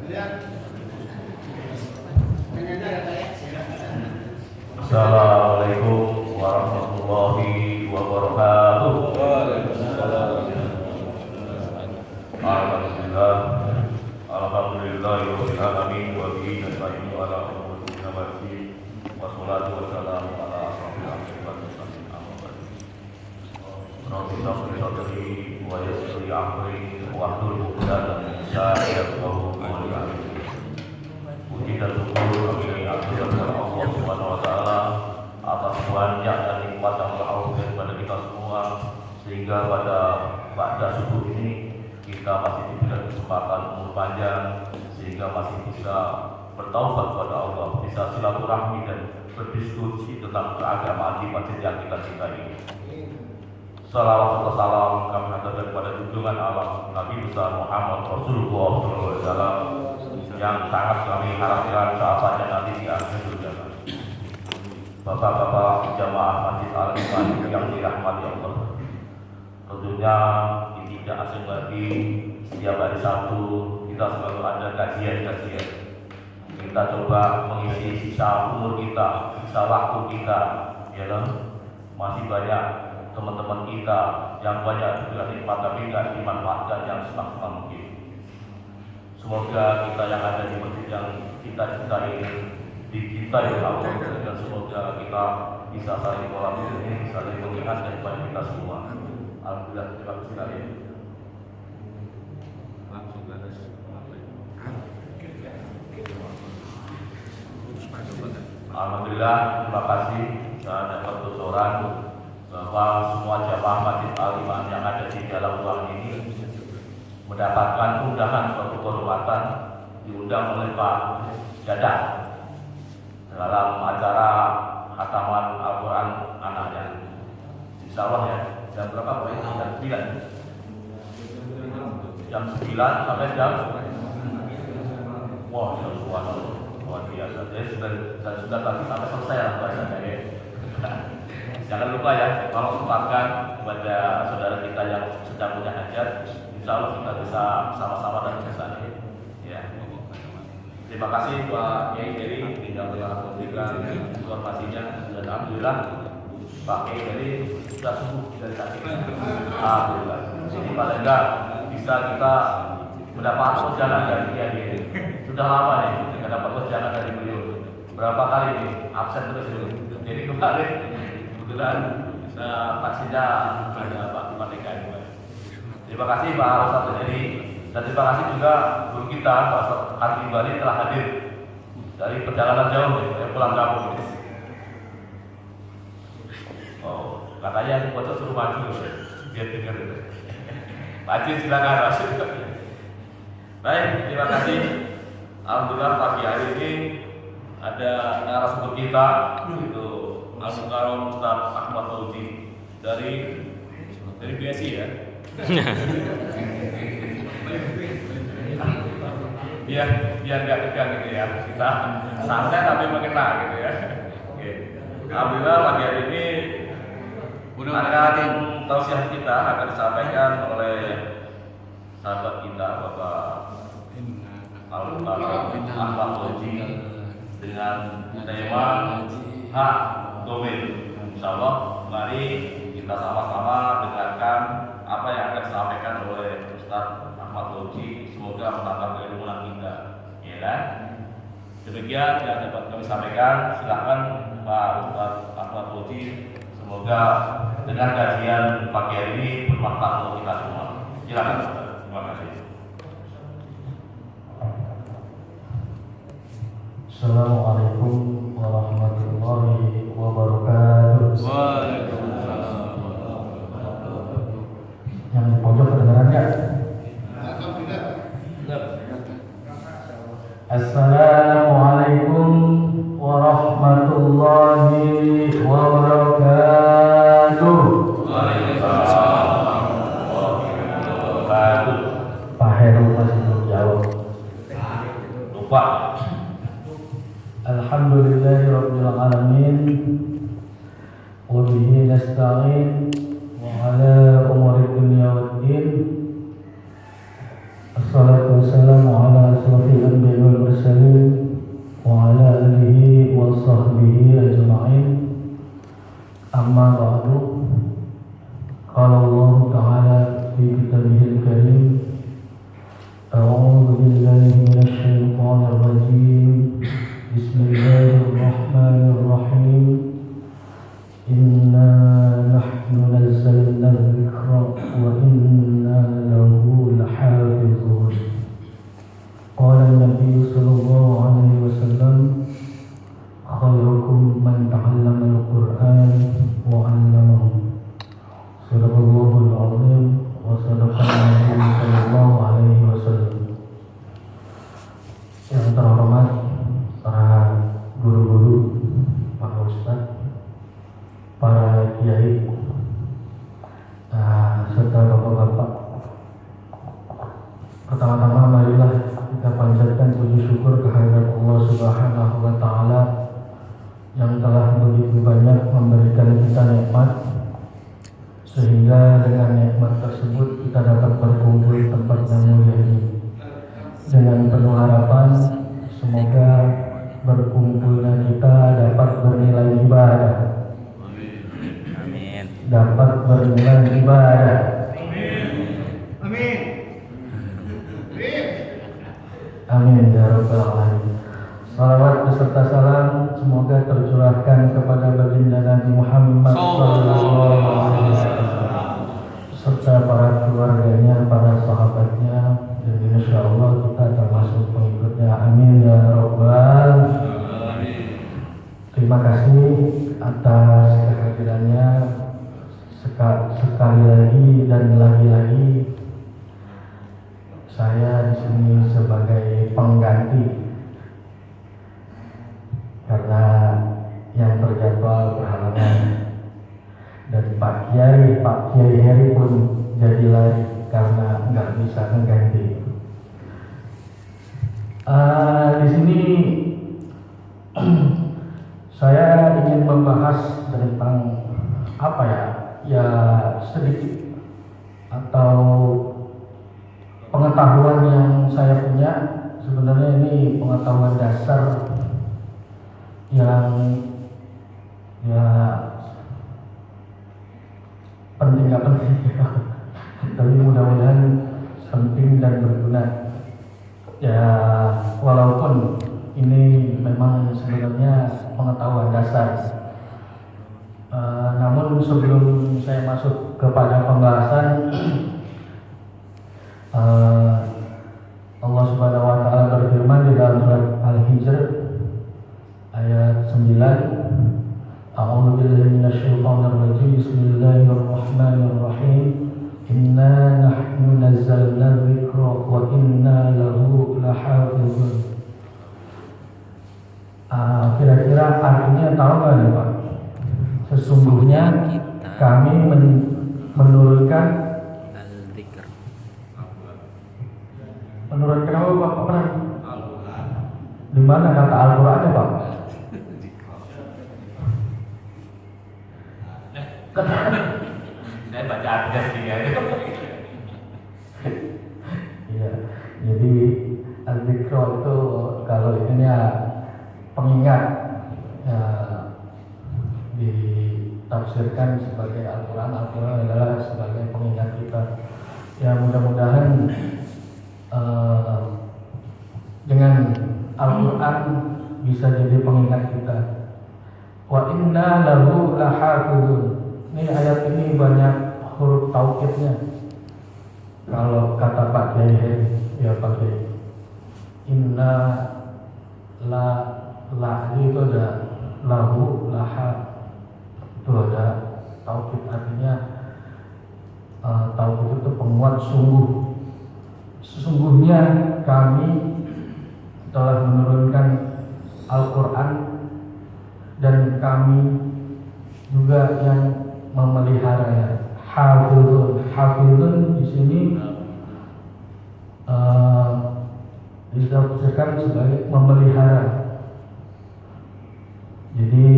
Assalamualaikum warahmatullahi wabarakatuh. Alhamdulillahirabbil alamin wa bihi nasta'inu ala umuri dunya wassalatu wassalamu ala asrofil anbiya'i wal mursalin. Rabbi shrah li sadri wa yassir li amri wahlul 'uqdatam min lisani yafqahu qawli. Puji dan syukur kami aturkan Allah Subhanahu wa taala atas banyak dan nikmat yang Allah berikan kepada kita semua, sehingga pada subuh ini kita masih diberikan kesempatan umur panjang, sehingga masih bisa bertaubat kepada Allah, bisa silaturahmi dan berdiskusi tentang keagamaan di masjid yang kita cintai ini. Salawat serta salam kami haturkan kepada junjungan Allah Nabi besar Muhammad Rasulullah SAW yang sangat kami harapkan sahabatnya nanti di akhir dunia. Bapak-bapak jamaah Masjid Al-Iman yang dirahmati Allah, tentunya tidak asing lagi setiap hari Sabtu kita selalu ada kajian-kajian. Kita coba mengisi sisa umur kita, sisa waktu kita, ya kan? Masih banyak teman-teman kita yang banyak juga nikmat tapi tidak dimanfaatkan yang semaksimal mungkin. Semoga kita yang ada di masjid yang kita cintai dicintai oleh Allah, dan semoga kita bisa saling kolaborasi, saling mengingatkan kepada kita semua. Alhamdulillah, terima kasih sekali. Alhamdulillah, terima kasih. Saya dapat bocoran bahwa semua jamaah Masjid Al-Iman yang ada di dalam ruang ini mendapatkan undangan suatu kehormatan, diundang oleh Pak Dadang dalam acara khataman Al-Quran anaknya. Insya Allah ya, jam berapa Pak? Jam 9. Jam 9 sampai jam wah, subhanallah, luar biasa. Jadi sudah tadi sampai selesai lah bahasanya ya. Jangan lupa ya, kalau sempatkan kepada saudara kita yang sedang punya hajat, insya Allah kita bisa sama-sama dan bersama ya. Terima kasih Pak Kiai Heri tinggal telah memberikan informasinya, dan alhamdulillah Pak Kiai Heri sudah sembuh dari sakit. Alhamdulillah. Jadi paling enggak bisa kita mendapat ujangan dari Kiai Heri. Sudah lama nih kita dapat ujangan dari beliau. Berapa kali nih absen terus itu. Jadi kemarin kebetulan taksinya ada Pak Mardika ini. Terima kasih Pak Ustadz Heri, dan terima kasih juga guru kita Pak Hati Bali telah hadir dari perjalanan jauh nih, pulang kampung ini. Oh, katanya aku bocor suruh maju biar dengar itu. Maju silakan Mas. Baik, terima kasih. Alhamdulillah pagi hari ini ada narasumber kita itu Al-Mukarram Ustaz Ahmad Fauzi dari BSI ya. biar nggak tegang gitu ya, kita santai tapi mengena gitu ya. Oke. Alhamdulillah pagi hari ini akan tausiah kita akan disampaikan oleh sahabat kita Bapak Al-Mukarram Ahmad Fauzi dengan tema hak domain. Insyaallah mari kita sama-sama dengarkan apa yang akan disampaikan oleh Ustaz Ahmad Fauzi. Semoga menambah keilmuan kita, ya kan? Demikian yang dapat kami sampaikan. Silakan Pak Ustaz Ahmad Fauzi. Semoga dengan kajian pagi hari ini bermanfaat untuk kita semua. Silakan. Terima kasih. Assalamualaikum warahmatullahi wabarakatuh. Waalaikumsalam. Yang di pojok kedengaran nggak? Assalamualaikum warahmatullahi wabarakatuh. Waalaikumsalam warahmatullahi wabarakatuh. Pak Heru masih belum jawab. Lupa. Alhamdulillahirabbil alamin. Wa bihi nasta'in wa ala umuri dunya waddin. Wassalatu wassalamu ala asrafil anbiya'i wal mursalin wa ala alihi wa sahbihi ajma'in. Amma ba'du. Qala Allah Ta'ala fi kitabihil karim. A'udzu billahi minasy syaithanir rajim. Bismillahirrahmanirrahim. Inna nahnu nazzalna dzikra wa inna lahu lahafizun. Qala an-nabiy sallallahu alaihi wasallam, khairukum man ta'allama al-Qur'an wa 'allamahu. Sadaqallahul 'azim wa sadaqan nabiy sallallahu alaihi wasallam. Yang terhormat para guru-guru, para ustaz, para kiai, serta bapak-bapak. Pertama-tama marilah kita panjatkan puji syukur kehadirat Allah Subhanahu wa Ta'ala yang telah begitu banyak memberikan kita nikmat, sehingga dengan nikmat tersebut kita dapat berkumpul di tempat yang mulia ini. Dengan penuh harapan semoga berkumpulnya kita dapat bernilai ibadah, dapat bernilai ibadah. Amin ya rabbal alamin. Salawat beserta salam semoga tercurahkan kepada baginda Nabi Muhammad sallallahu alaihi wasallam serta para keluarganya, para sahabatnya, dan insyaallah kita termasuk pengikutnya. Amin ya rabbal alamin. Terima kasih atas kehadirannya sekali lagi dan lagi-lagi. Saya di sini sebagai pengganti karena yang terjadwal berhalangan, dan Pak Kiai Heri pun jadi lari karena nggak bisa mengganti. Di sini saya ingin membahas tentang apa ya sedikit atau pengetahuan yang saya punya. Sebenarnya ini pengetahuan dasar yang penting gak penting tapi mudah-mudahan penting dan berguna ya, walaupun ini memang sebenarnya pengetahuan dasar. Namun sebelum saya masuk kepada pembahasan, Allah Subhanahu wa Ta'ala berfirman di dalam surat Al-Hijr ayat 9, A'udzu billahi minasyaitonir rajim. Bismillahirrahmanirrahim. Inna nahnu nazzalna dzikra wa inna lahu lahafizun. Kira-kira artinya tahu nggak nih Pak? Sesungguhnya kami menurunkan apa Pak? Pernah? Di mana kata Al-Qur'annya Pak? Saya baca aja sih ya. Iya, jadi al-dzikra itu kalau ininya pengingat ya, ditafsirkan sebagai Al-Quran. Al-Quran adalah sebagai pengingat kita. Ya mudah-mudahan dengan Al-Quran bisa jadi pengingat kita. Wa inna lahu lahafizun. Ini ayat ini banyak huruf taukidnya. Kalau kata Pak Kiai ya Pak Kiai, inna la itu ada lahu laha, itu ada taukid, artinya taukid itu penguat sungguh. Sesungguhnya kami telah menurunkan Al-Quran dan kami juga yang memeliharanya. Hafizun di sini ditafsirkan sebagai memelihara. Jadi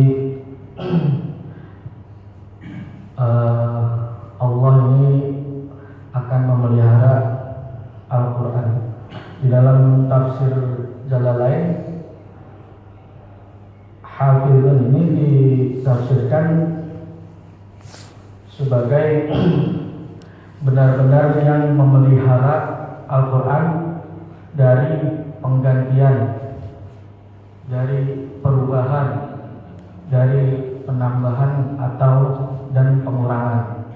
Allah ini akan memelihara Al-Quran. Di dalam tafsir Jalalain, hafizun ini ditafsirkan sebagai benar-benar yang memelihara Al-Quran dari penggantian, dari perubahan, dari penambahan atau dan pengurangan.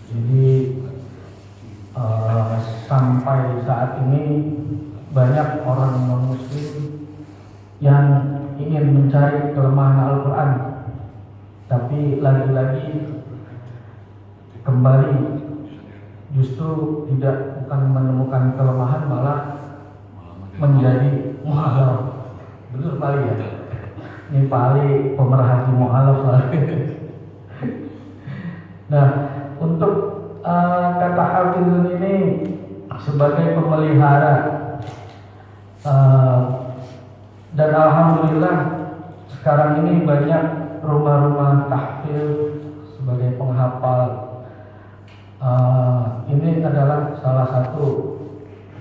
Jadi sampai saat ini banyak orang non-muslim yang ingin mencari kelemahan Al-Quran, tapi lagi-lagi kembali justru bukan menemukan kelemahan, malah menjadi mu'alaf. Betul Pak Ali ya? Ini Pak Ali pemerhati mu'alaf lah. Nah, untuk kata hafizun ini sebagai pemelihara, dan alhamdulillah sekarang ini banyak rumah-rumah tahfidz sebagai penghafal. Ini adalah salah satu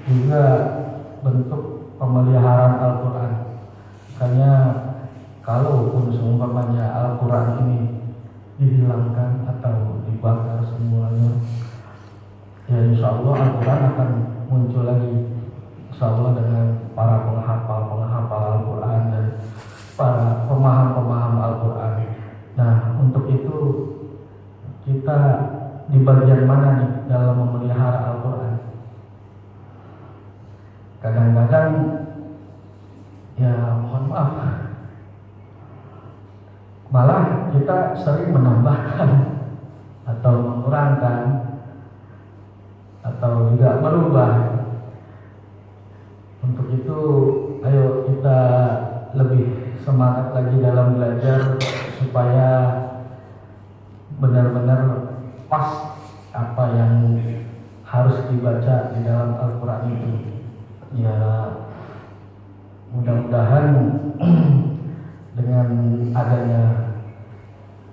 juga bentuk pemeliharaan Al-Quran. Makanya kalaupun seumpamanya Al-Quran ini dihilangkan atau dibakar semuanya, ya insya Allah Al-Quran akan muncul lagi, insya Allah, dengan para penghafal Al-Quran dan para pemaham Al-Quran. Nah, untuk itu kita di bagian mana nih dalam memelihara Al-Quran? Kadang-kadang ya mohon maaf, malah kita sering menambahkan atau mengurangkan atau juga berubah. Untuk itu ayo kita lebih semangat lagi dalam belajar supaya benar-benar pas apa yang harus dibaca di dalam Al-Quran itu. Ya mudah-mudahan dengan adanya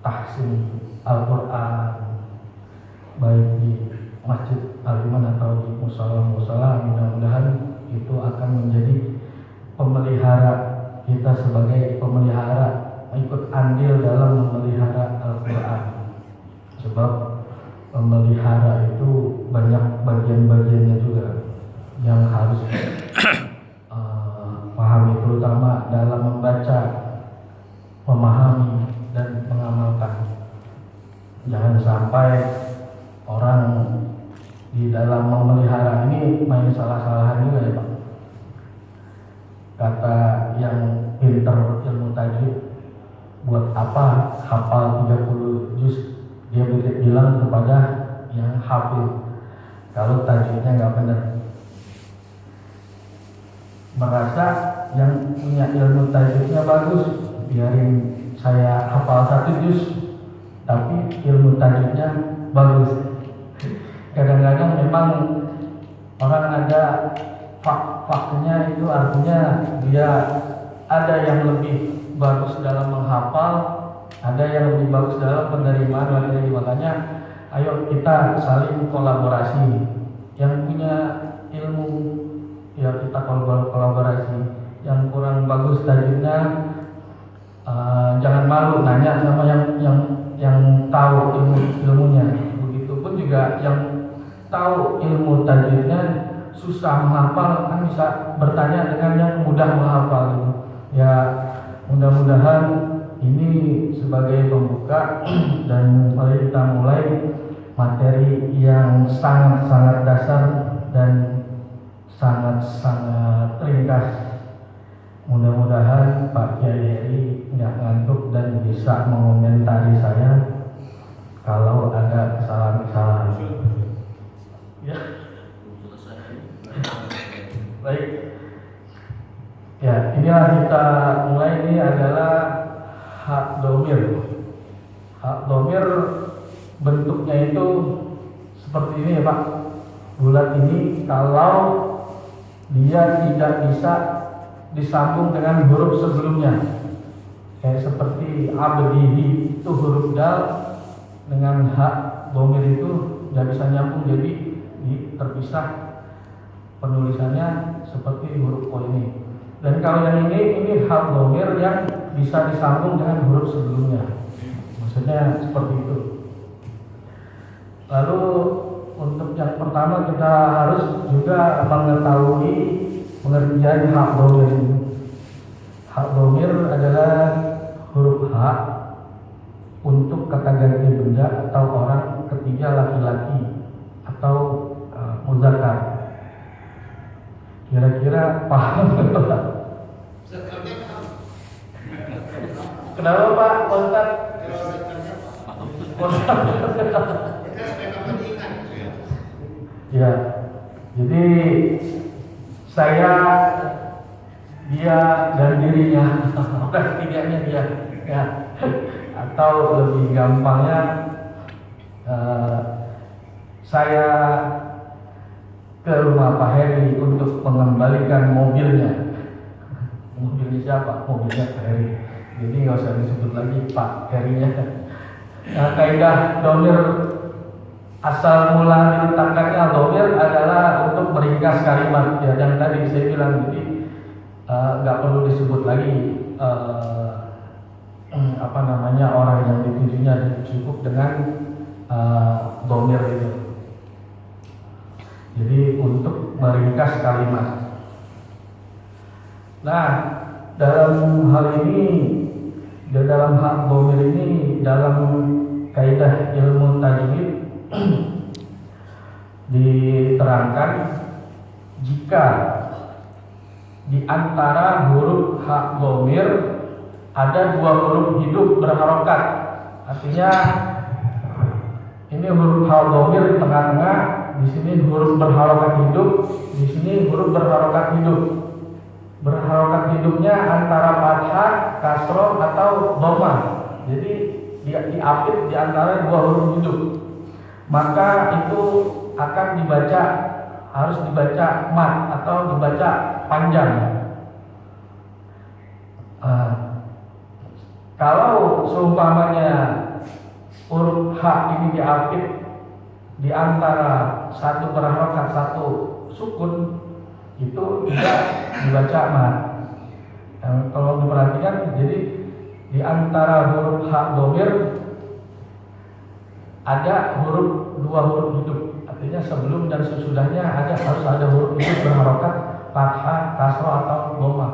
tahsin Al-Quran baik di Masjid Al-Iman atau di musola-musola, mudah-mudahan itu akan menjadi pemelihara kita, sebagai pemelihara ikut andil dalam memelihara Al-Quran. Sebab memelihara itu banyak bagian-bagiannya juga yang harus pahami, terutama dalam membaca, memahami dan mengamalkan. Jangan sampai orang di dalam memelihara ini main salah-salahan juga ya Pak. Kata yang pinter ilmu tajwid, buat apa hafal 30 juz? Dia bilang kepada yang hafil, kalau tajwidnya nggak benar. Merasa yang punya ilmu tajwidnya bagus, biarin saya hafal 1 juz, tapi ilmu tajwidnya bagus. Kadang-kadang memang orang ada faktornya, itu artinya dia ada yang lebih bagus dalam menghafal, ada yang lebih bagus dalam penerimaan materi. Makanya ayo kita saling kolaborasi. Yang punya ilmu ya kita kolaborasi. Yang kurang bagus tajwidnya jangan malu nanya sama yang tahu ilmunya. Begitupun juga yang tahu ilmu tajwidnya susah menghafal, kan bisa bertanya dengan yang mudah menghafal. Ya mudah-mudahan ini sebagai pembuka dan mari kita mulai materi yang sangat-sangat dasar dan sangat-sangat ringkas. Mudah-mudahan Pak Kiai Heri nggak ngantuk dan bisa mengomentari saya kalau ada kesalahan-kesalahan. Ya. Baik. Ya, inilah kita mulai. Ini adalah hak domir. Hak domir bentuknya itu seperti ini ya Pak. Bulat ini kalau dia tidak bisa disambung dengan huruf sebelumnya, kayak seperti abdihi itu huruf dal dengan hak domir itu tidak bisa nyambung, jadi terpisah. penulisannya seperti huruf O ini. Dan kalau yang ini hak dhamir yang bisa disambung dengan huruf sebelumnya. Maksudnya seperti itu. Lalu untuk yang pertama kita harus juga mengetahui pengertian hak dhamir ini. Hak dhamir adalah huruf H untuk kata ganti benda atau orang ketiga laki-laki atau muzakkar. Kira-kira paham? Kenapa Pak Ustaz? Ya, jadi saya, dia dan dirinya, bukan ketiganya dia, ya. Atau lebih gampangnya, saya ke rumah Pak Heri untuk mengembalikan mobilnya. Mobilnya siapa? Mobilnya Pak Heri. Jadi nggak usah disebut lagi Pak Herinya. Nah, kaidah dhamir asal mula diletakkannya dhamir adalah untuk meringkas kalimat. Ya, yang tadi saya bilang, jadi nggak perlu disebut lagi orang yang ditujunya, cukup dengan dhamir itu. Jadi untuk meringkas kalimat. Nah, dalam hal ini, dalam hak dhamir ini, dalam kaidah ilmu tajwid diterangkan jika di antara huruf hak dhamir ada dua huruf hidup berharokat, artinya ini huruf hak dhamir di tengah-tengah, di sini huruf berharokat hidup, di sini huruf berharokat hidup. Berharokat hidupnya antara fathah, kasroh atau dhamma. Jadi diapit di antara dua huruf hidup. Maka itu akan dibaca, harus dibaca mat atau dibaca panjang. Kalau seumpamanya huruf H ini diapit di antara satu berharokat satu sukun, itu tidak dibaca mat. Kalau diperhatikan, jadi di antara huruf H dhamir ada dua huruf hidup, artinya sebelum dan sesudahnya harus ada huruf hidup berharokat fathah, kasroh atau dhamma.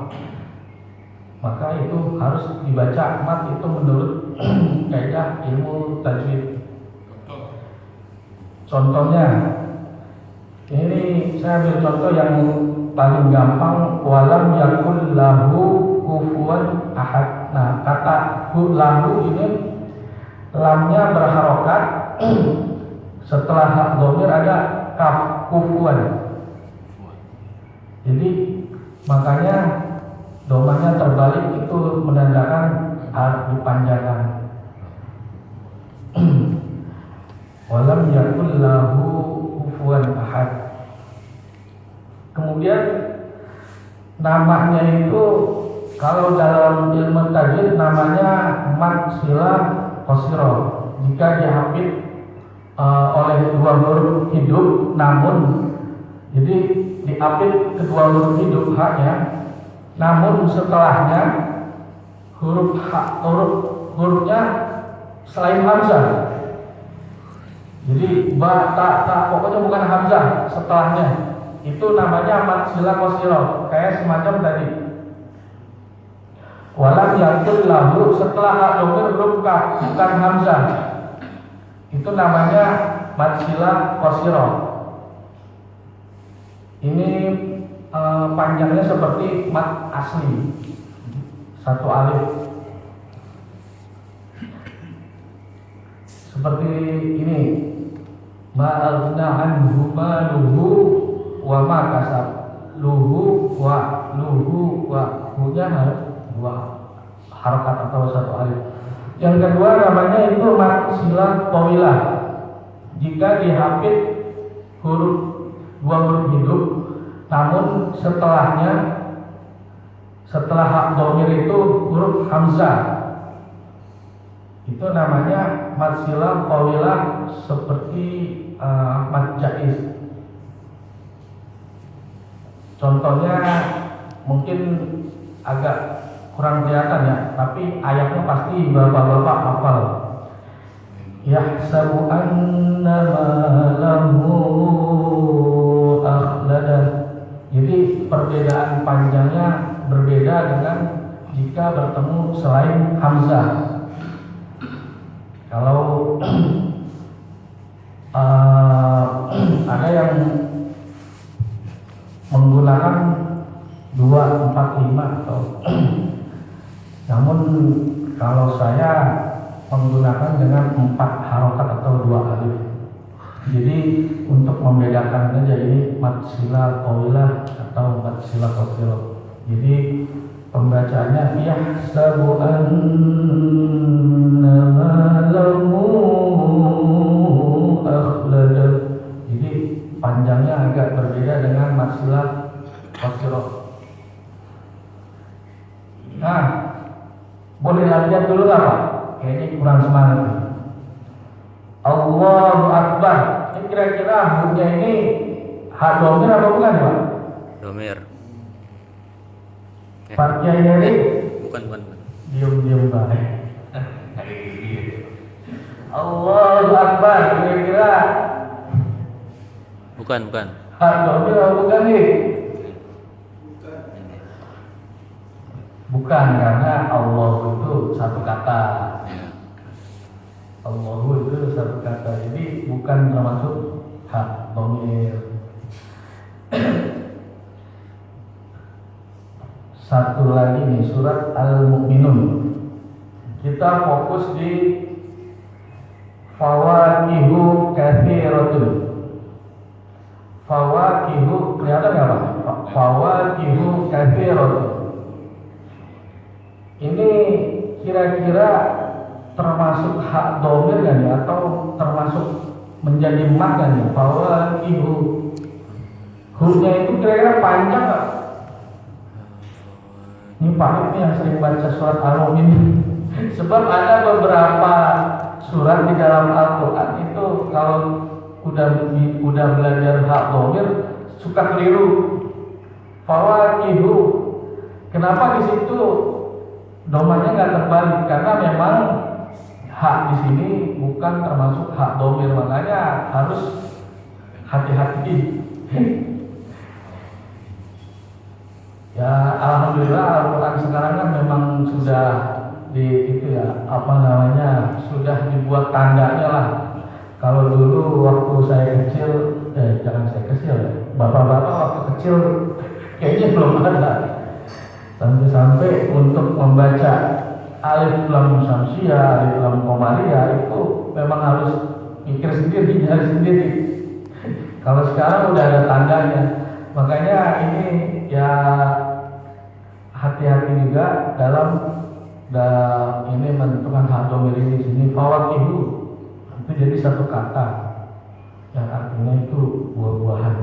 Maka itu harus dibaca mat, itu menurut kaidah ilmu tajwid. Contohnya, ini saya ambil contoh yang paling gampang, walam yakul lahu kufuwan ahad. Nah, kata lahu ini lamnya berharokat, setelah hak dhamir ada kaf, kufuwan. Jadi makanya domanya terbalik, itu menandakan harus dipanjangkan. Walam yakul lahu kufuwan ahad. Kemudian namanya itu kalau dalam ilmu tajwid namanya mat silah qasirah. Jika dihapit oleh dua huruf hidup, namun jadi diapit kedua huruf hidup haknya, namun setelahnya hurufnya selain hamzah. Jadi ba, ta, pokoknya bukan hamzah setelahnya. Itu namanya mat silah qasirah, kayak semacam tadi. Walam yakul lahu, setelah hak dhamir huruf kaf bukan hamzah, itu namanya mat silah qasirah. Ini panjangnya seperti mat asli, satu alif. Seperti ini, ma'agna anhu maluhu wa ma kasab. Luhu wa hunya dua harokat atau satu alif. Yang kedua namanya itu mat silah tawilah. Jika dihapit dua huruf hidup, namun setelah hak dhamir itu huruf hamzah, itu namanya mat silah tawilah, seperti mat jaiz. Contohnya mungkin agak kurang kelihatan ya, tapi ayatnya pasti bapak-bapak hafal. Yahsabu anna malahu akhlada. Jadi perbedaan panjangnya berbeda dengan jika bertemu selain Hamzah. Kalau ada yang menggunakan 2, 4, 5 atau namun kalau saya menggunakan dengan 4 harokat atau 2 alif. Jadi untuk membedakan saja ini mad sila qawilah atau mad sila qasirah. Jadi pembacaannya yahsabu anna malahu akhlada. Jadi panjangnya agak berbeda dengan mad sila qasirah. Nah, boleh latihan dulu nggak Pak? Kayaknya kurang semangat. Allahu Akbar. Ini kira-kira hurufnya ini hak domir apa bukan Pak? Domir. Pak Kiai ini Bukan. diam Pak. Allahu Akbar. Kira-kira Bukan. hak domir apa bukan nih? Bukan, karena Allah itu satu kata. Ya. Allahu itu satu kata, jadi bukan termasuk hak domir. Satu lagi nih, surat Al-Mu'minun. Kita fokus di fawakihu katsiratun. Fawakihu, kelihatan nggak Pak? Fawakihu katsiratun. Ini kira-kira termasuk hak domir kan ya, atau termasuk menjadi mat kan ya? Fawakihu, hurufnya itu kira-kira panjang nggak? Ini Pak ini yang sering baca surat Al-Mu'min. Sebab ada beberapa surat di dalam Al-Quran itu kalau udah belajar hak domir suka keliru. Fawakihu, kenapa di situ domanya nggak terbalik? Karena memang hak di sini bukan termasuk hak domir, makanya harus hati-hati. Ya alhamdulillah Al-Quran sekarang kan memang sudah sudah dibuat tandanya lah. Kalau dulu waktu saya kecil, jangan saya kecil ya, bapak-bapak waktu kecil kayaknya belum ada. Sampai-sampai untuk membaca alif lam syamsiyah, alif lam qamariyah itu memang harus mikir sendiri, nyari sendiri. Kalau sekarang udah ada tandanya, makanya ini ya hati-hati juga dalam ini menentukan hak domir ini. Sini fawakihu itu jadi satu kata yang artinya itu buah-buahan,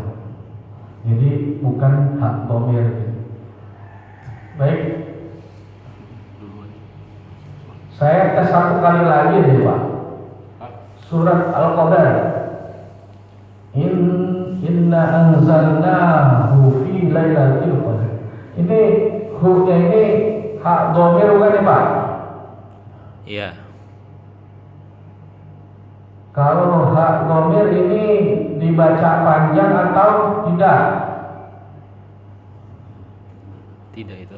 jadi bukan hak domir. Baik, saya tes satu kali lagi deh Pak. Surat Al-Qadar. Inna anzalnahu fi lailatul qadar. Ini hurufnya ini hak domir bukan nih Pak? Iya. Kalau hak domir ini dibaca panjang atau tidak? Tidak itu.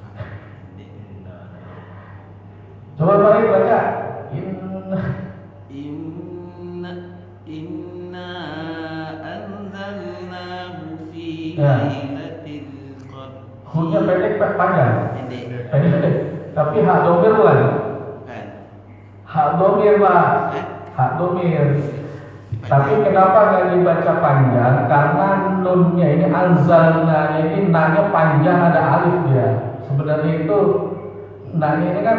Coba Pak baca. Inna anzalnahu fi Ya. lailatul qadar. Hurufnya pendek panjang? Pendek. Pendek. Tapi hak domir bukan? Kan? Hak domir Pak. Hak domir. Tapi kenapa nggak dibaca panjang? Karena nunnya ini anzalna ini nanya panjang, ada alif dia. Sebenarnya itu nanya ini kan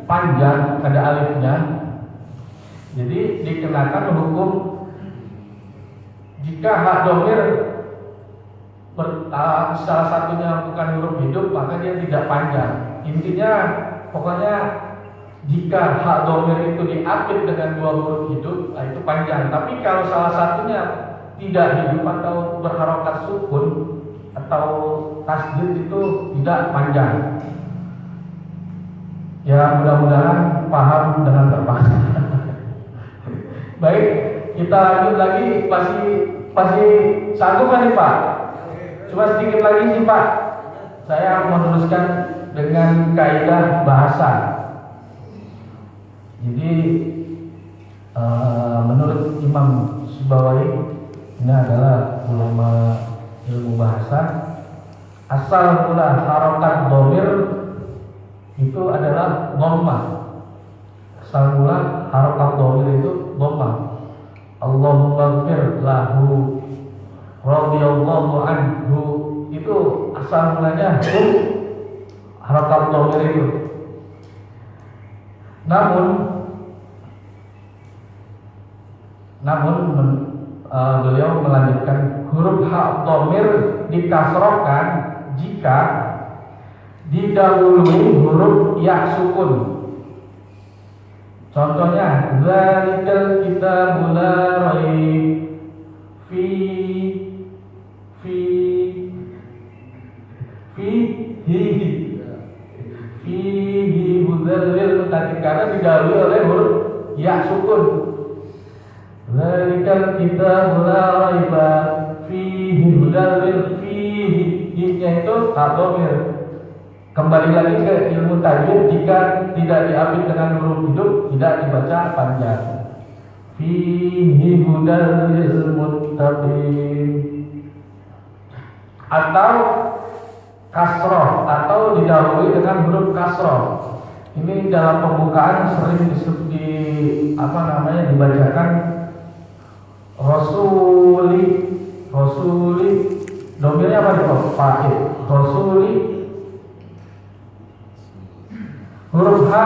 panjang, ada alifnya. Jadi dikenakan hukum jika hak domir salah satunya bukan huruf hidup, maka dia tidak panjang. Intinya pokoknya jika hak domir itu diapit dengan 2 huruf hidup, itu panjang. Tapi kalau salah satunya tidak hidup atau berharokat sukun, atau tasdid itu tidak panjang. Ya mudah-mudahan paham dengan terpaksa. Baik, kita lanjut lagi. Pasti sanggup kan nih Pak? Cuma sedikit lagi sih Pak. Saya meneruskan dengan kaidah bahasa. Jadi menurut Imam Syibawayh, ini adalah ulama ilmu bahasa, asal mula harokat dhamir itu adalah dhamma. Asal mula harokat dhamir itu dhamma. Allahumma ighfir lahu radhiyallahu anhu, itu asal mulanya harokat dhamir itu. Namun beliau melanjutkan huruf ha dhamir dikasrohkan jika didahului huruf ya sukun. Contohnya, zalikal kitabul la raib fihi hudal karena didahului oleh huruf ya sukun. Zalikal kitabul la raiba fihi hudal fihi-nya itu dhamir. Kembali lagi ke ilmu tajwid, jika tidak diambil dengan huruf hidup tidak dibaca panjang. Fihi hudal lil muttaqin. Atau kasroh, atau didahului dengan huruf kasroh. Ini dalam pembukaan sering dibacakan Rasuli, domirnya apa nih Pak? Fa'il. Rasuli, huruf ha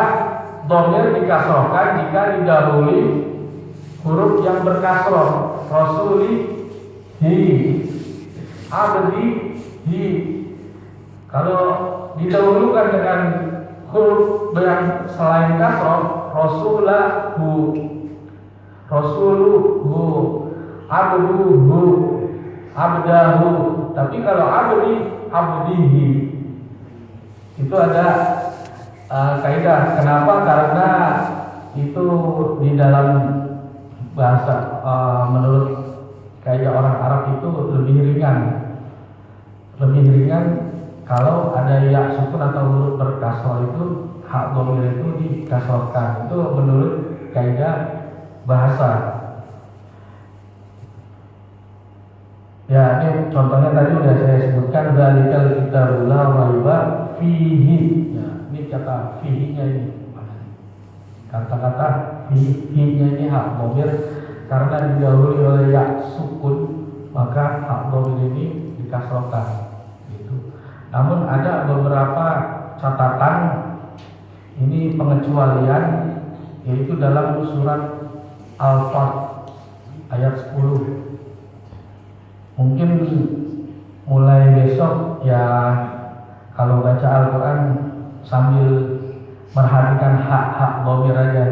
domir dikasrohkan jika didahului huruf yang berkasroh. Rasuli hi, abdi hi. Kalau didahulukan dengan huruf yang selain kasroh, rasulahu, rasuluhu, abduhu, abdahu. Tapi kalau abdihi, itu ada kaidah. Kenapa? Karena itu di dalam bahasa menurut kaidah orang Arab itu lebih ringan kalau ada ya sukun atau huruf berkasroh itu hak dhamir itu dikasrohkan. Itu menurut kaidah bahasa. Ya, ini contohnya tadi sudah saya sebutkan, zalikal kitabul la raiba fihi. Ya, ini kata fihi-nya ini. Kata-kata fihi-nya ini hak dhamir karena didahului oleh ya sukun, maka hak dhamir ini dikasrohkan. Gitu. Namun ada beberapa catatan, ini pengecualian, yaitu dalam surat Al-Fat ayat 10. Mungkin mulai besok ya kalau baca Al-Quran sambil perhatikan hak-hak dhamir aja.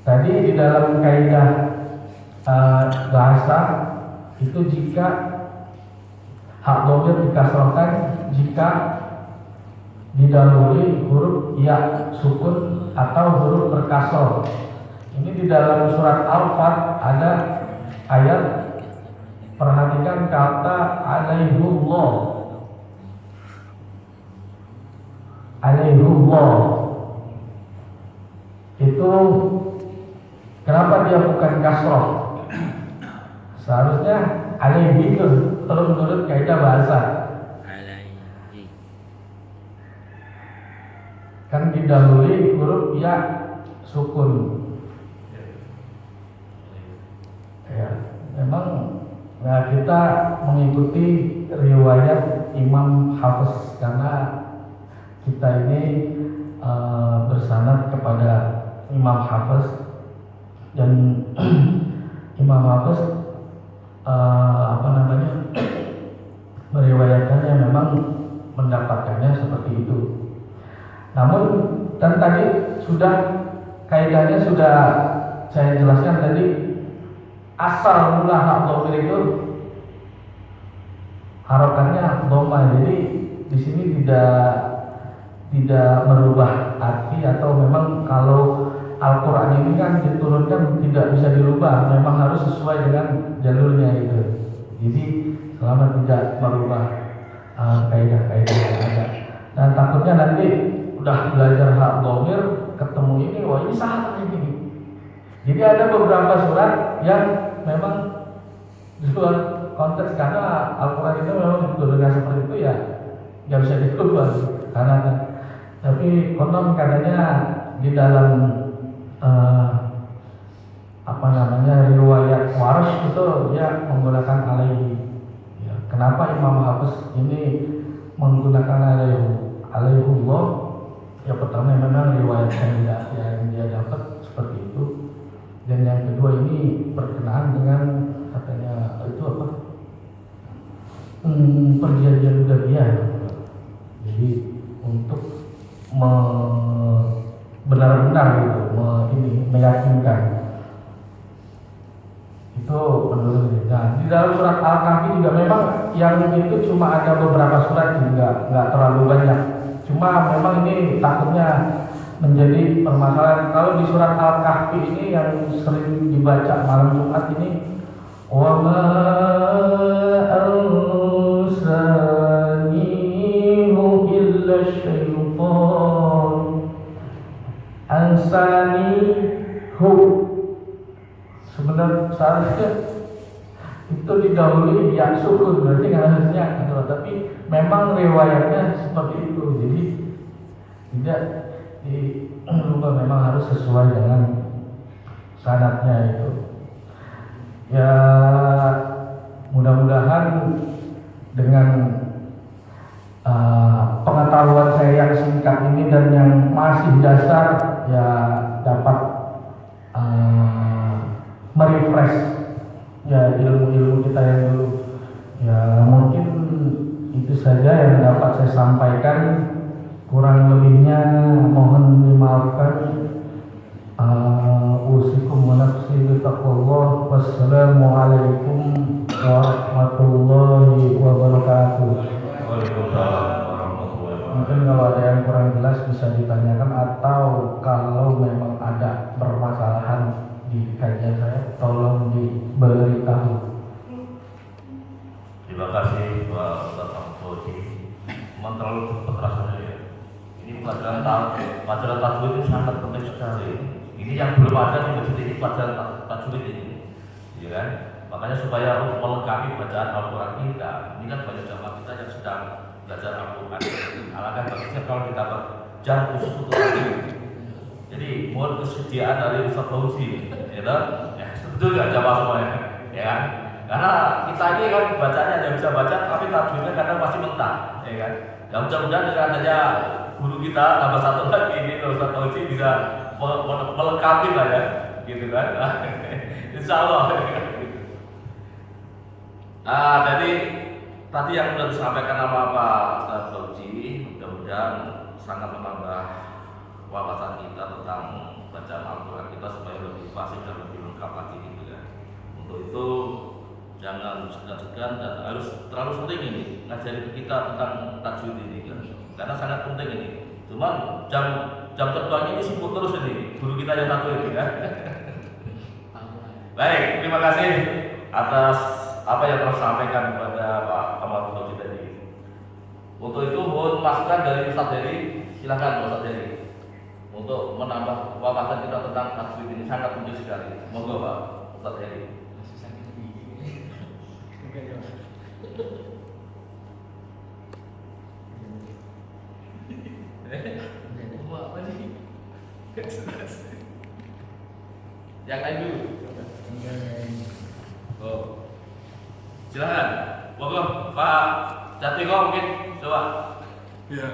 Tadi di dalam kaidah bahasa itu jika hak dhamir dikasrohkan jika didahului huruf ya sukun atau huruf berkasroh. Ini di dalam surat Al-Fat ada ayat, perhatikan kata alaihullah. Alaihullah itu kenapa dia bukan kasroh? Seharusnya alaihi itu kalau menurut kaidah bahasa. Alaihi. Kan didahului huruf ya sukun. Ya, memang nah kita mengikuti riwayat Imam Hafiz karena kita ini bersanad kepada Imam Hafiz, dan Imam Hafiz meriwayatkannya memang mendapatkannya seperti itu. Namun dan tadi sudah kaidahnya sudah saya jelaskan tadi, asal mula hak dhamir itu harokannya doma, jadi di sini tidak merubah arti, atau memang kalau Al-Quran ini kan diturunkan tidak bisa dirubah, memang harus sesuai dengan jalurnya itu. Jadi selama tidak merubah kaidah-kaidah yang ada. Dan takutnya nanti udah belajar hak dhamir, ketemu ini, wah ini salah ini. Jadi ada beberapa surat yang memang di luar konteks, karena Al-Quran itu memang diturunkan seperti itu, ya nggak bisa dirubah karena tapi konon katanya di dalam riwayat Warsh itu dia menggunakan alaihi. Ya, kenapa Imam Hafiz ini menggunakan alaihullah? Ya pertama memang riwayat yang dia dapat seperti itu, dan yang kedua ini berkenaan dengan katanya itu apa? Perjanjian Hudaybiyah. Jadi untuk benar-benar gitu, meyakinkan itu menurut. Nah, di dalam surat Al-Kahfi juga memang yang itu cuma ada beberapa surat, nggak terlalu banyak. Cuma memang ini takutnya menjadi permasalahan. Kalau di surat Al-Kahfi ini yang sering dibaca malam Jumat ini, wa ma ansanihu illa syaitan ansanihu, sebenarnya seharusnya itu didahului ya sukun, berarti nggak harusnya gitu. Tapi memang riwayatnya seperti itu, jadi tidak dirubah, memang harus sesuai dengan sanadnya itu. Ya mudah-mudahan dengan pengetahuan saya yang singkat ini dan yang masih dasar, ya dapat merefresh ya ilmu-ilmu kita yang dulu. Ya mungkin itu saja yang dapat saya sampaikan, kurang lebihnya mohon dimaafkan. Usikum wa nafsi bitaqwallah. Wassalamualaikum warahmatullahi wabarakatuh. Waalaikumsalam warahmatullahi wabarakatuh. Mungkin kalau ada yang kurang jelas bisa ditanyakan, atau kalau memang ada permasalahan di kajian saya tolong diberitahu. Terima kasih Pak Ustaz Fauzi. Memang terlalu cepat rasanya ya. Ini pelajaran tajwid itu sangat penting sekali. Ini yang belum ada di masjid ini, pelajaran tajwid ini, ya kan? Makanya supaya untuk melengkapi bacaan Al-Quran kita, ini kan banyak jamaah kita yang sedang belajar Al-Quran. Alangkah bagusnya kalau kita jam khusus untuk tajwid. Jadi mohon kesediaan dari Ustaz Fauzi, ya kan? Ya, betul nggak jamaah semuanya, ya kan? Karena kita ini kan bacanya hanya bisa baca, tapi tajwidnya kadang masih mentah, ya kan? Dan mudah-mudahan dengan adanya guru kita tambah satu lagi ini, Ustaz Fauzi bisa melengkapi lah ya, gitu kan? Insya Allah. Jadi tadi yang sudah disampaikan sama Pak Ustaz Fauzi, mudah-mudahan sangat menambah wawasan kita tentang bacaan Al-Quran kita supaya lebih fasih dan lebih lengkap lagi gitu ya. Untuk itu jangan segan-segan dan harus terlalu sering ini ngajari kita tentang tajwid ini kan, karena sangat penting ini. Cuman jam terbangnya ini sibuk terus ini guru kita yang tajwid ini kan. Baik, terima kasih atas apa yang telah disampaikan kepada Pak Ahmad Fauzi tadi. Untuk itu mohon masukan dari Ustaz Heri, silakan Ustaz Heri, untuk menambah wawasan kita tentang tajwid ini sangat penting sekali. Monggo Pak Ustaz Heri. Yang lain dulu. Oh, silakan. Monggo Pak Jatiko mungkin coba. Ya,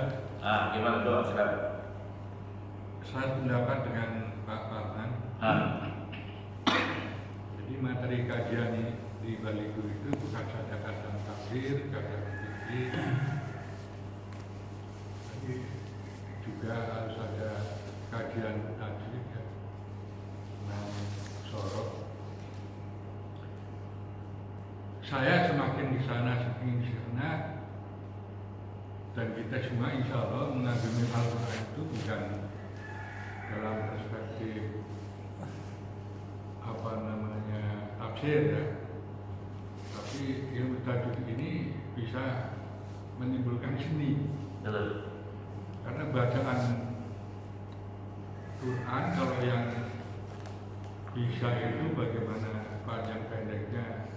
Gimana doa silakan. saya pendapat dengan Pak Farhan. Jadi materi kajian di balik itu bukan saja kadang takdir, kadang fikih, tapi juga harus ada kajian tajwid ya, sorot. saya semakin di sana, dan kita semua insya Allah mengagumi Al-Quran itu bukan dalam perspektif tafsir ya, tapi ilmu tajwid ini bisa menimbulkan seni. Betul. Karena bacaan Quran kalau yang bisa itu bagaimana panjang pendeknya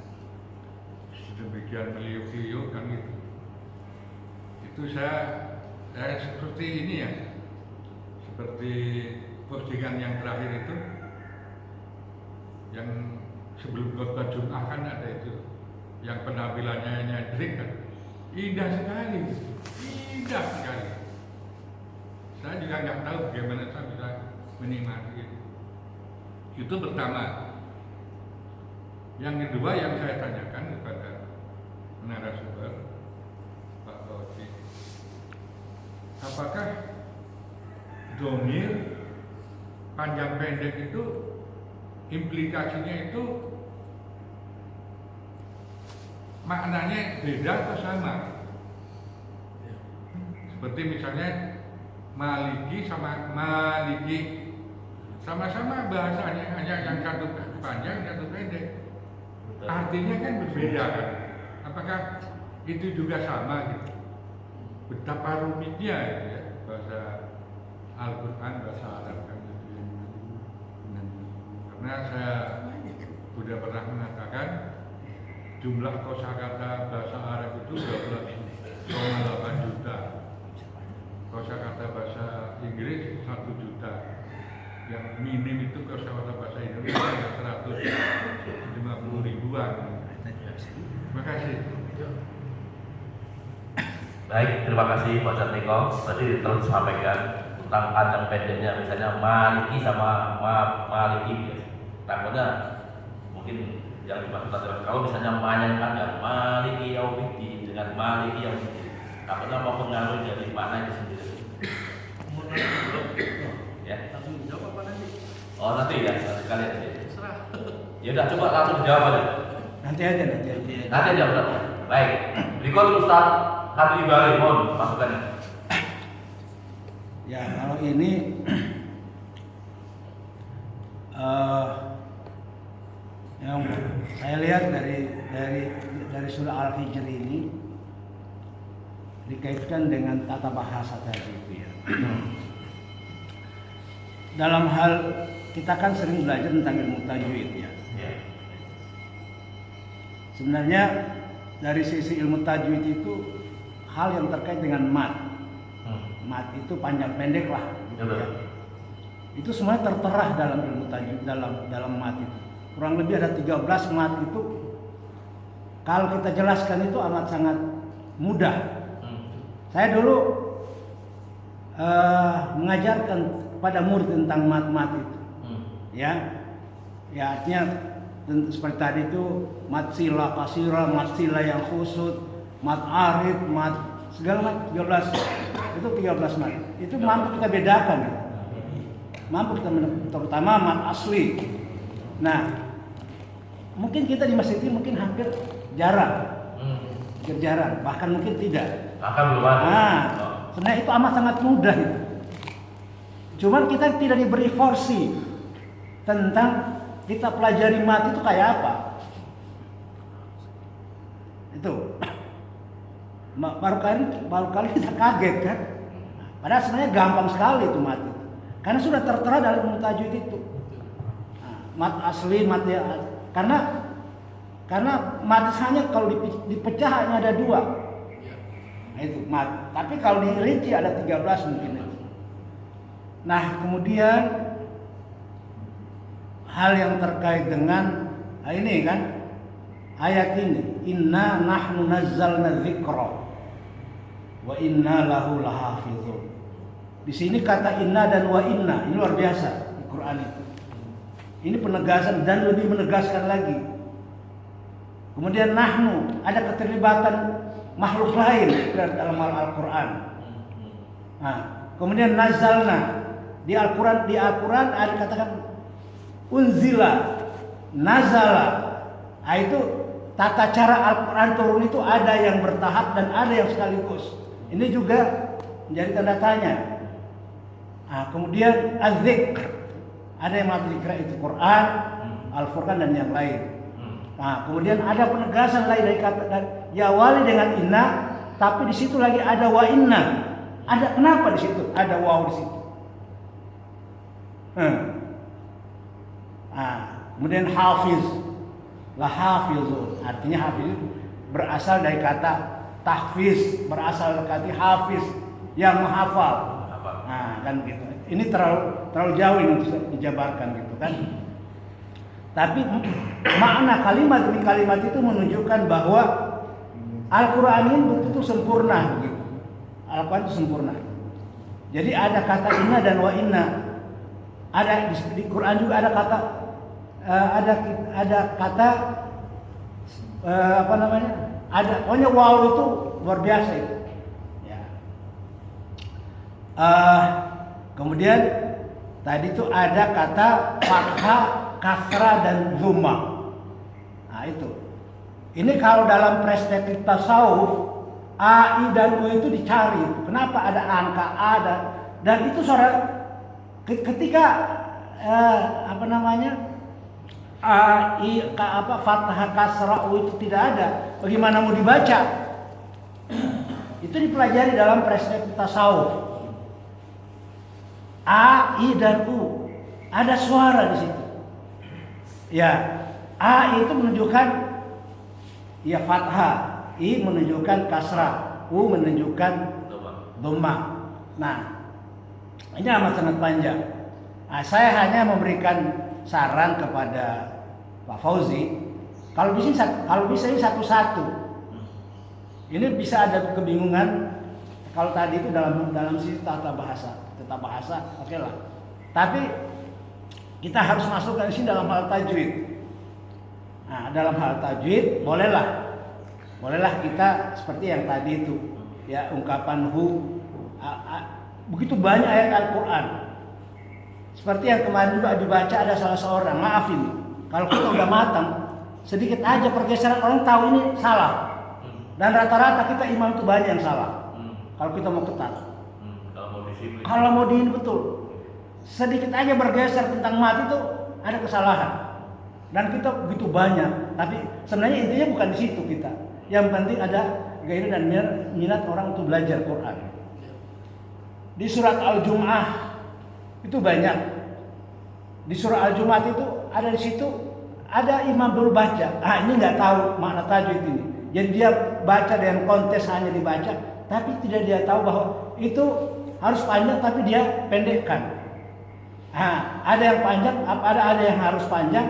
sedemikian meliuk-liuk kan gitu. Itu saya seperti ini ya, seperti postingan yang terakhir itu, yang sebelum khotbah Jumat kan ada itu, yang penampilannya nyadrik kan, indah sekali, indah sekali. Saya juga nggak tahu bagaimana saya bisa menikmati itu. Itu pertama. Yang kedua yang saya tanyakan kepada narasumber Pak Fauzi, apakah domir panjang pendek itu implikasinya itu maknanya beda atau sama? Seperti misalnya Maliki sama Maliki, sama-sama bahasanya, hanya yang satu panjang, satu pendek. Artinya kan berbeda kan? Apakah itu juga sama gitu? Betapa rumitnya gitu ya bahasa Al-Quran, bahasa Arab kan gitu ya. Karena saya sudah pernah mengatakan jumlah kosakata bahasa Arab itu 12,8 juta. Kosakata bahasa Inggris 1 juta. Yang minim itu kosakata bahasa Indonesia 150 ribuan. Terima kasih. Baik, terima kasih Pak Jatmiko. Tadi terus sampaikan tentang panjang pendeknya, misalnya Maliki sama Maliki. Takutnya mungkin yang dimaksud adalah kalau misalnya menyangkan ya Maliki Yaumiddin dengan Maliki Yaumiddin, takutnya mau pengaruh dari mana itu sendiri. Ya. Oh nanti ya, sekalian aja. Ya udah coba langsung dijawab aja. Nanti aja. Nanti aja Ustaz. Baik. Berikut Ustaz Habib Ibrahim, mohon masukannya. Ya kalau ini yang saya lihat dari surah Al-Hijr ini dikaitkan dengan tata bahasa tadi itu ya. Dalam hal kita kan sering belajar tentang ilmu tajwid ya. Sebenarnya dari sisi ilmu tajwid itu hal yang terkait dengan mat. Mat itu panjang pendek lah gitu ya. Itu semuanya tertera dalam ilmu tajwid, dalam mat itu. Kurang lebih ada 13 mat itu. Kalau kita jelaskan itu amat sangat mudah. Saya dulu mengajarkan pada murid tentang mat-mat itu. Ya artinya seperti tadi itu mat sila kasira, mat sila yang khusud, mat arid, mat segala mat 13. Itu 13 mat. Itu mampu kita bedakan ya. Mampu kita terutama mat asli. Nah, mungkin kita di masjid ini mungkin hampir jarang. Bahkan mungkin tidak. Bahkan belum ada. Nah, sebenarnya itu amat sangat mudah itu. Cuman kita tidak diberi porsi tentang kita pelajari mat itu kayak apa. Itu baru kali kita kaget kan. Padahal sebenarnya gampang sekali itu mat itu. Karena sudah tertera dalam ilmu tajwid itu. Nah, mat asli, mat ya, karena mat hanya kalau dipecah hanya ada 2. Nah, itu mat. Tapi kalau dirinci ada 13 mungkin itu. Nah, kemudian hal yang terkait dengan ini kan ayat ini, inna nahnu nazzalna dzikra wa inna lahu lahafizun. Di sini kata inna dan wa inna, ini luar biasa di Quran itu. Ini penegasan dan lebih menegaskan lagi. Kemudian nahnu, ada keterlibatan makhluk lain dalam Al-Quran. Nah, kemudian nazalna, di Al-Quran ada katakan unzila, nazala. Nah, itu tata cara Al-Quran turun itu ada yang bertahap dan ada yang sekaligus. Ini juga menjadi tanda tanya. Nah, kemudian az-zikr, ada yang zikra itu Quran, Al-Furqan dan yang lain. Nah, kemudian ada penegasan lain dari kata dan diawali dengan inna, tapi di situ lagi ada wa inna. Ada kenapa di situ? Ada waw di situ. Nah, kemudian hafiz, la hafizun, artinya hafiz berasal dari kata tahfiz, berasal dari kata hafiz yang menghafal. Nah, kan gitu. Ini terlalu jauh ini untuk dijabarkan gitu kan. Tapi makna kalimat demi kalimat itu menunjukkan bahwa Al-Quran ini betul-betul sempurna begitu. Al-Quran itu sempurna. Jadi ada kata inna dan wa inna. Ada di Quran juga ada kata apa namanya? Ada pokoknya waw itu luar biasa itu. Ya. Kemudian tadi itu ada kata fathah, kasrah dan dhamma. Nah itu. Ini kalau dalam perspektif tasawuf, A, I dan U itu dicari. Kenapa ada angka A dan itu ketika apa namanya A, I, fathah, kasrah, U itu tidak ada. Bagaimana mau dibaca? Itu dipelajari dalam perspektif tasawuf. A, I dan U ada suara di situ. Ya, A itu menunjukkan ya fathah, I menunjukkan kasrah, U menunjukkan dhamma. Nah, ini amat sangat panjang. Nah, saya hanya memberikan saran kepada Pak Fauzi, kalau bisa ini satu-satu. Ini bisa ada kebingungan kalau tadi itu dalam sisi tata bahasa, oke lah. Tapi kita harus masukkan sini dalam hal tajwid. Nah, dalam hal tajwid bolehlah kita seperti yang tadi itu, ya ungkapan hu, begitu banyak ayat Al-Quran. Seperti yang kemarin juga dibaca ada salah seorang, maaf ini, kalau kita udah matang, sedikit aja pergeseran orang tahu ini salah. Dan rata-rata kita imam itu banyak yang salah. Kalau kita mau ketat. Kalau mau diin betul. Sedikit aja bergeser tentang mat itu ada kesalahan. Dan kita begitu banyak, tapi sebenarnya intinya bukan di situ kita. Yang penting ada gairah dan minat orang untuk belajar Quran. Di surat Al-Jum'ah itu banyak. Di surah Al-Jum'ah itu ada di situ ada imam dulu baca. Ini nggak tahu makna tajwid ini. Jadi dia baca dengan kontes hanya dibaca, tapi tidak dia tahu bahwa itu harus panjang tapi dia pendekkan. Ada yang panjang, ada yang harus panjang,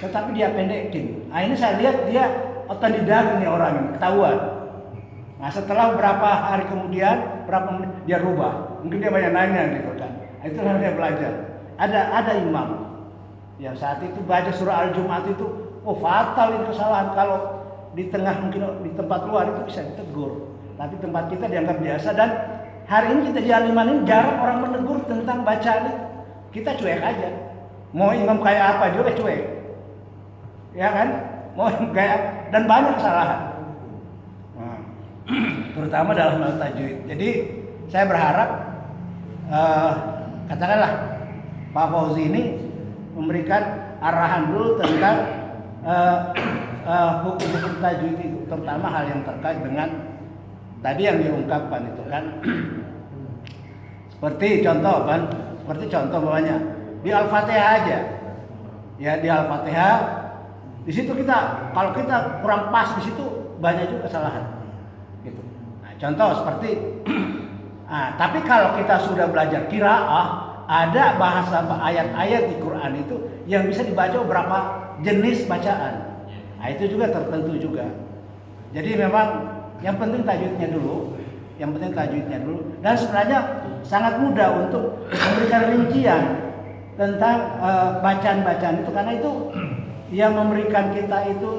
tetapi dia pendekin. Ini saya lihat dia otodidak nih orang ini, ketahuan. Nah setelah berapa hari kemudian, berapa menit dia rubah. Mungkin dia banyak nanya gitu kan. Itulah dia belajar. Ada imam yang saat itu baca surah Al-Jum'ah itu, fatal ini kesalahan. Kalau di tengah mungkin di tempat luar itu bisa ditegur, tapi tempat kita dianggap biasa. Dan hari ini kita di Aliman ini jarang orang menegur tentang bacaan itu. Kita cuek aja. Mau imam kayak apa juga cuek. Ya kan? Mau kayak dan banyak kesalahan. Nah, terutama dalam hal tajwid. Jadi saya berharap katakanlah Pak Fauzi ini memberikan arahan dulu tentang hukum-hukum tajwid itu, terutama hal yang terkait dengan tadi yang diungkapkan itu kan. Seperti contoh bahwanya di Al-Fatihah aja. Ya di Al-Fatihah di situ kalau kita kurang pas di situ banyak juga kesalahan. Gitu. Nah, contoh seperti tapi kalau kita sudah belajar qiraah, ada bahasa ayat-ayat di Quran itu yang bisa dibaca beberapa jenis bacaan. Nah, itu juga tertentu juga. Jadi memang yang penting tajwidnya dulu. Dan sebenarnya sangat mudah untuk memberikan rincian tentang bacaan-bacaan itu, karena itu yang memberikan kita itu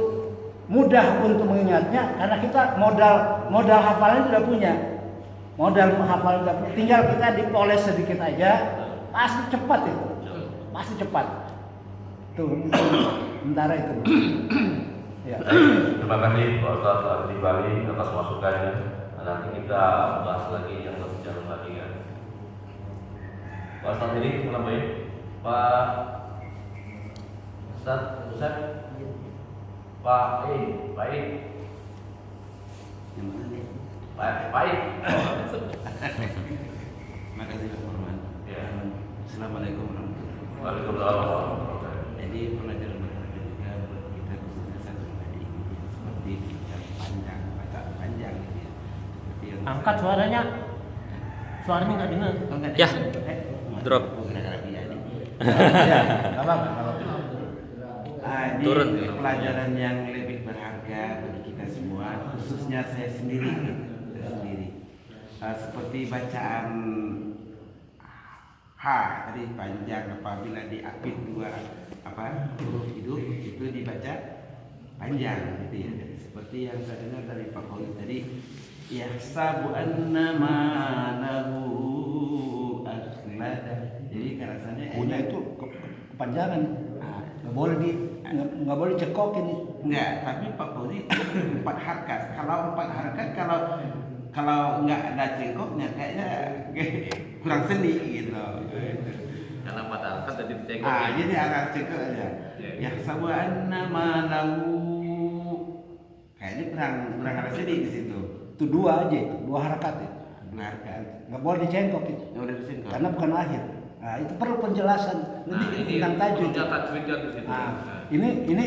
mudah untuk mengingatnya, karena kita modal hafalan sudah punya. Tinggal kita dipoles sedikit aja, pasti cepat itu. Pasti cepat. Tuh, sementara itu. Ya. Terima kasih Pak Ustaz telah di Bali atas masukannya. Nanti kita bahas lagi yang lebih jauh lagi ya. Pak Ustaz ini menambahin Pak Ustaz, Pak Baik. Yang mana nih? Baik. Makasih Pak Forman. Ya. Assalamualaikum warahmatullahi wabarakatuh. Waalaikumsalam. Jadi pelajaran berharga juga buat kita khususnya satu hari ini seperti bincang panjang, baca panjang gitu ya. Seperti yang Angkat suaranya. Suaranya nggak dengar. Oh, enggak Ya. Drop. Ya, nggak apa-apa, nggak apa-apa. Ini Turun. pelajaran yang lebih berharga bagi kita semua, khususnya saya sendiri. Seperti bacaan H tadi panjang, apabila diapit dua huruf hidup itu dibaca panjang gitu ya. Seperti yang saya dengar dari Pak Khalid tadi, yahsabu annama lahu akhlada. Jadi rasanya Punya itu kepanjangan. Nggak boleh cekokin. enggak, tapi Pak Khalid 4 harkat. Kalau 4 harkat, kalau nggak ada cengkoknya kayaknya kurang seni gitu. Karena pada kan tadi dicengkok. Jadi ada cengkok aja. Ya sabu annama lahu. Kayaknya kurang ada seni di situ. Itu dua aja, dua harakat ya. Benar kan? Nggak boleh dicengkokin. Yang udah disingkong. Karena bukan akhir. Nah, itu perlu penjelasan lebih tentang tajwid. Tajwidnya di situ. Nah, ini